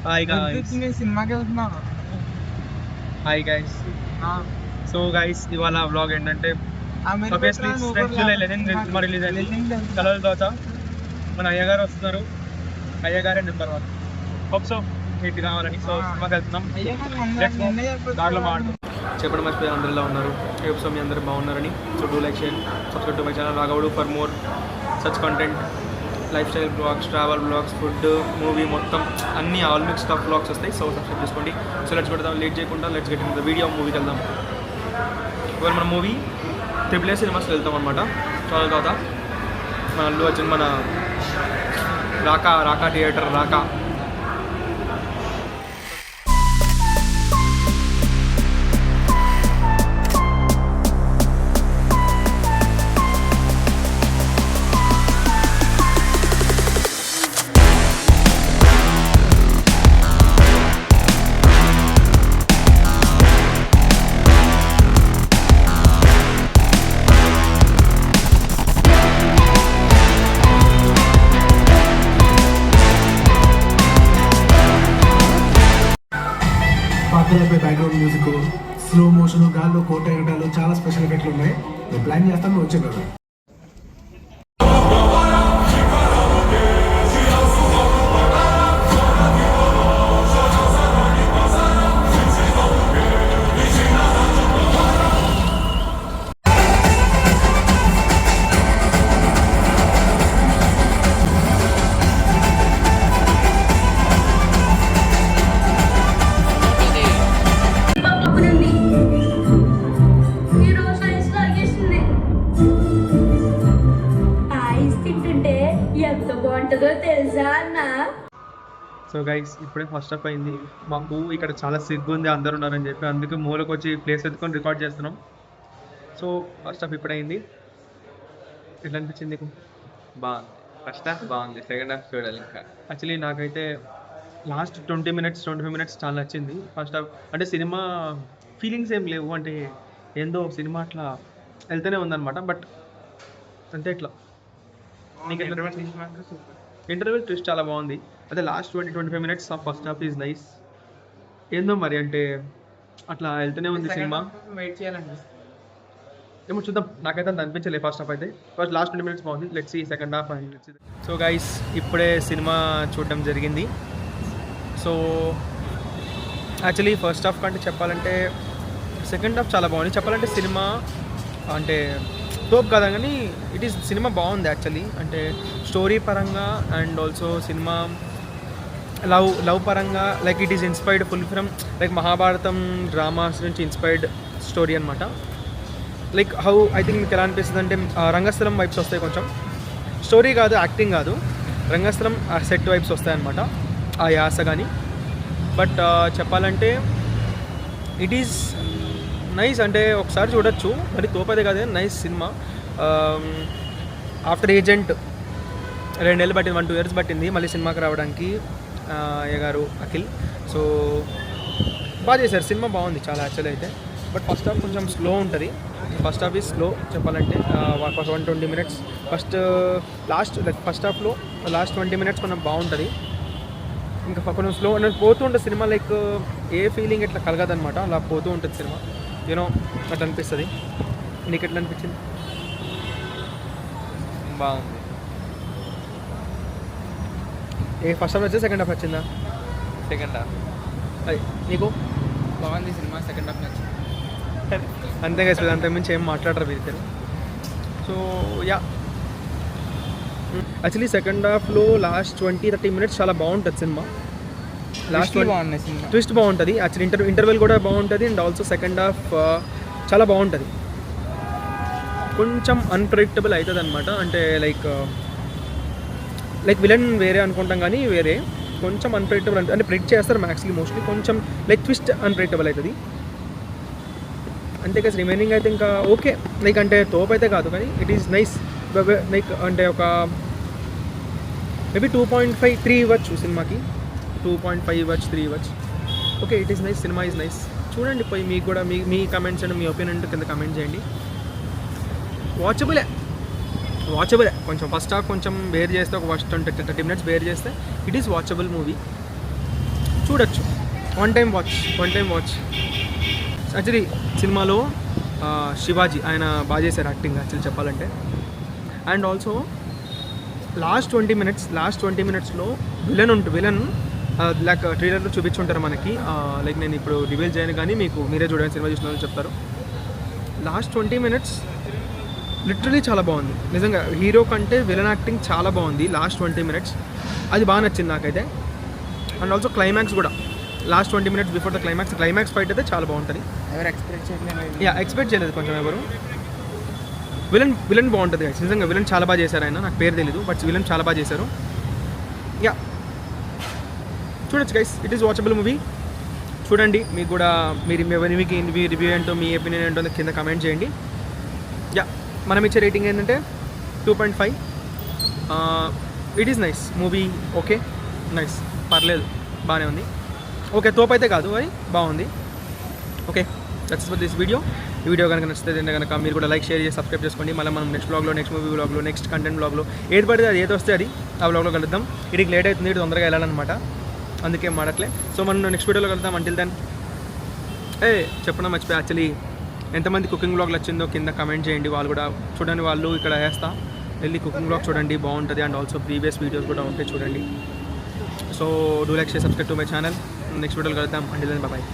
Hi guys. సినిమాకి వెళ్తున్నా. Hi guys. So guys ఇవాళ వ్లాగ్ ఏంటంటే ఆబ్వియస్లీ July 11 సినిమా రిలీజ్ అయింది. కలర్ తర్వాత మన అయ్యగారు వస్తున్నారు. అయ్యగారే నెంబర్ 1. హోప్ సో హిట్ కావాలని. సో సినిమాకి వెళ్తున్నాం. దాంట్లో మాట్లాడుతున్నాం. చెప్పడం మర్చిపోయి అందరిలో ఉన్నారు. హోప్ సో మీ అందరూ బాగున్నారని. So do like share subscribe to my channel Raghavudu for more such content. Lifestyle blogs, travel blogs, food, movie మొత్తం అన్ని ఆల్ మిక్స్ ఆఫ్ బ్లాగ్స్ వస్తాయి. సో సబ్స్క్రైబ్ చేసుకోండి. సో లెట్స్ పెడదాం లేట్ చేయకుండా. Let's get in the video. మూవీకి వెళ్దాం. ఇవాళ మన మూవీ AAA సినిమాస్కి వెళ్తాం అనమాట. చాలా తర్వాత మన అల్లు అర్జున్ మన రాకా థియేటర్ రాకా పాటలపై బ్యాక్గ్రౌండ్ మ్యూజిక్, స్లో మోషన్, గాల్లో కోట ఎగటాలు, చాలా స్పెషల్ ఎఫెక్ట్లు ఉన్నాయి. నేను ప్లాన్ చేస్తాను, నువ్వు వచ్చే కదా. సో గైస్ ఇప్పుడే ఫస్ట్ హాఫ్ అయింది. మాకు ఇక్కడ చాలా సిగ్గు ఉంది అందరు ఉన్నారని చెప్పి, అందుకే మూలకు వచ్చి ప్లేస్ ఎత్తుకొని రికార్డ్ చేస్తున్నాం. సో ఫస్ట్ హాఫ్ ఇప్పుడైంది. ఎట్లా అనిపించింది నీకు? బాగుంది. ఫస్ట్ హాఫ్ బాగుంది, సెకండ్ హాఫ్ చూడాలి ఇంకా. యాక్చువల్లీ నాకైతే లాస్ట్ 20 minutes 25 minutes చాలా నచ్చింది. ఫస్ట్ హాఫ్ అంటే సినిమా ఫీలింగ్స్ ఏం లేవు, అంటే ఏందో సినిమా అట్లా వెళ్తూనే ఉందన్నమాట. బట్ అంటే ఇట్లా నీకు ఇంటర్వెల్ ట్విస్ట్ చాలా బాగుంది. అదే last 20-25 minutes of first half is nice. ఏందో మరి అంటే అట్లా వెళ్తూనే ఉంది సినిమా. వెయిట్ చేయాలండి. ఏమో చూద్దాం. నాకైతే అంత అనిపించలేదు ఫస్ట్ హాఫ్ అయితే. ఫస్ట్ లాస్ట్ 20 minutes బాగుంది. Let's see second half and let's see. So guys ఇప్పుడే సినిమా చూడడం జరిగింది. సో యాక్చువల్లీ ఫస్ట్ హాఫ్ కంటే చెప్పాలంటే సెకండ్ హాఫ్ చాలా బాగుంది. చెప్పాలంటే సినిమా అంటే తోపు కదా, కానీ ఇట్ ఈస్ సినిమా బాగుంది యాక్చువల్లీ. అంటే స్టోరీ పరంగా అండ్ ఆల్సో సినిమా లవ్ పరంగా like it is inspired full from like Mahabharatam dramas నుంచి ఇన్స్పైర్డ్ స్టోరీ అనమాట. లైక్ హౌ ఐ థింక్ మీకు ఎలా అనిపిస్తుంది అంటే రంగస్థలం వైబ్స్ వస్తాయి కొంచెం. స్టోరీ కాదు, యాక్టింగ్ కాదు, రంగస్థలం సెట్ వైబ్స్ వస్తాయి అనమాట, ఆ యాస కానీ. బట్ చెప్పాలంటే ఇట్ ఈస్ నైస్. అంటే ఒకసారి చూడొచ్చు, మరి తోపదే కాదు, నైస్ సినిమా. ఆఫ్టర్ ఏజెంట్ 2 నెలలు పట్టింది, 1-2 years పట్టింది మళ్ళీ సినిమాకి రావడానికి అయ్యగారు అఖిల్. సో బాగా చేశారు, సినిమా బాగుంది చాలా యాక్చువల్లీ అయితే. బట్ ఫస్ట్ హాఫ్ కొంచెం స్లో ఉంటుంది. ఫస్ట్ హాఫ్ ఈజ్ స్లో చెప్పాలంటే. ఫస్ట్ 120 minutes ఫస్ట్ హాఫ్లో లాస్ట్ 20 minutes కొంచెం బాగుంటుంది. ఇంకా కొంచెం స్లో పోతూ ఉంటుంది సినిమా. లైక్ ఏ ఫీలింగ్ ఇట్లా కలగదనమాట, అలా పోతూ ఉంటుంది సినిమా. యూనో అట్లా అనిపిస్తుంది. నీకు ఎట్లా అనిపించింది? బాగుంది. ఫస్ట్ హాఫ్ వచ్చి సెకండ్ హాఫ్ వచ్చిందా? Second half. అది నీకు బాగుంది సినిమా, సెకండ్ హాఫ్ నచ్చింది. అంతే కదా, అంతకుమించి ఏం మాట్లాడరు వీరిద్దరు. సో యా యాక్చువల్లీ సెకండ్ హాఫ్లో లాస్ట్ 20-30 minutes చాలా బాగుంటుంది సినిమా. లాస్ట్ బాగుంది సినిమా, ట్విస్ట్ బాగుంటుంది యాక్చువల్లీ. ఇంటర్వెల్ కూడా బాగుంటుంది అండ్ ఆల్సో సెకండ్ హాఫ్ చాలా బాగుంటుంది. కొంచెం అన్ప్రెడిక్టబుల్ అవుతుంది అనమాట. అంటే లైక్ విలన్ వేరే అనుకుంటాం కానీ వేరే కొంచెం అన్ప్రెడిక్టబుల్ అంటే ప్రెడిక్ట్ చేస్తారు మ్యాక్స్లీ మోస్ట్లీ. కొంచెం లైక్ ట్విస్ట్ అన్ప్రెడిక్టబుల్ అవుతుంది అంతే కదా. రిమైనింగ్ అయితే ఇంకా ఓకే, లైక్ అంటే తోపు అయితే కాదు కానీ ఇట్ ఈస్ నైస్. లైక్ అంటే ఒక మేబీ 2.5-3 ఇవ్వచ్చు సినిమాకి. 2.5 ఇవ్వచ్చు, 3 ఇవ్వచ్చు. Okay, it is nice, cinema is nice. చూడండి పోయి, మీకు కూడా మీ కమెంట్స్ అండ్ మీ ఒపీనియన్ కింద కమెంట్ చేయండి. వాచబులే కొంచెం ఫస్ట్ హాఫ్ కొంచెం బేర్ చేస్తే, ఒక ఫస్ట్ 20-30 minutes బేర్ చేస్తే ఇట్ ఈస్ వాచబుల్ మూవీ. చూడొచ్చు. One time watch. యాక్చువల్లీ సినిమాలో శివాజీ ఆయన బాగా చేశారు యాక్టింగ్ యాక్చువల్లీ చెప్పాలంటే. అండ్ ఆల్సో లాస్ట్ 20 మినిట్స్లో విలన్ లైక్ ట్రైలర్లో చూపించుంటారు మనకి. లైక్ నేను ఇప్పుడు రివీల్ చేయను కానీ మీకు మీరే చూడండి, సినిమా చూసిన వాళ్ళు చెప్తారు. లాస్ట్ 20 మినిట్స్ లిటరలీ చాలా బాగుంది నిజంగా. హీరో కంటే విలన్ యాక్టింగ్ చాలా బాగుంది లాస్ట్ 20 మినిట్స్. అది బాగా నచ్చింది నాకైతే. అండ్ ఆల్సో క్లైమాక్స్ కూడా last 20 minutes before the climax fight అయితే చాలా బాగుంటుంది. ఎక్స్పెక్ట్ చేయలేదు కొంచెం ఎవరు. విలన్ బాగుంటుంది guys. నిజంగా విలన్ చాలా బాగా చేశారు ఆయన. నాకు పేరు తెలీదు బట్ విలన్ చాలా బాగా చేశారు. చూడొచ్చు guys, it is watchable movie. చూడండి, మీకు కూడా మీకు రివ్యూ ఏంటో మీ ఒపీనియన్ ఏంటో కింద కమెంట్ చేయండి. మనం ఇచ్చే రేటింగ్ ఏంటంటే 2.5. It is nice movie. Okay, nice, పర్లేదు, బాగానే ఉంది. ఓకే, తోపు అయితే కాదు అని బాగుంది. Okay, that's for this video. ఈ వీడియో కనుక నచ్చితే కనుక మీరు కూడా లైక్, షేర్ చేసి సబ్స్క్రైబ్ చేసుకోండి. మళ్ళీ మనం నెక్స్ట్ బ్లాగ్లో, నెక్స్ట్ మూవీ బ్లాగ్లో, నెక్స్ట్ కంటెంట్ బ్లాగ్లో ఏది పడితే అది ఏది వస్తే అది ఆ బ్లాగ్లో కలుద్దాం. ఇటుకి లేట్ అవుతుంది, ఇటు తొందరగా వెళ్ళాలన్నమాట, అందుకే మాడట్లే. సో మనం నెక్స్ట్ వీడియోలో కలుద్దాం. అంటిల్ దెన్ చెప్పడం మర్చిపోయి యాక్చువల్లీ ఎంతమంది కుకింగ్ బ్లాగ్లు వచ్చిందో కింద కమెంట్ చేయండి. వాళ్ళు కూడా చూడండి, వాళ్ళు ఇక్కడ వేస్తా వెళ్ళి కుకింగ్ బ్లాగ్ చూడండి, బాగుంటుంది. అండ్ ఆల్సో ప్రీవియస్ వీడియోస్ కూడా ఉంటాయి చూడండి. So do like, share, subscribe to my channel. Next వీడియోలో కలుద్దాం. Until then bye.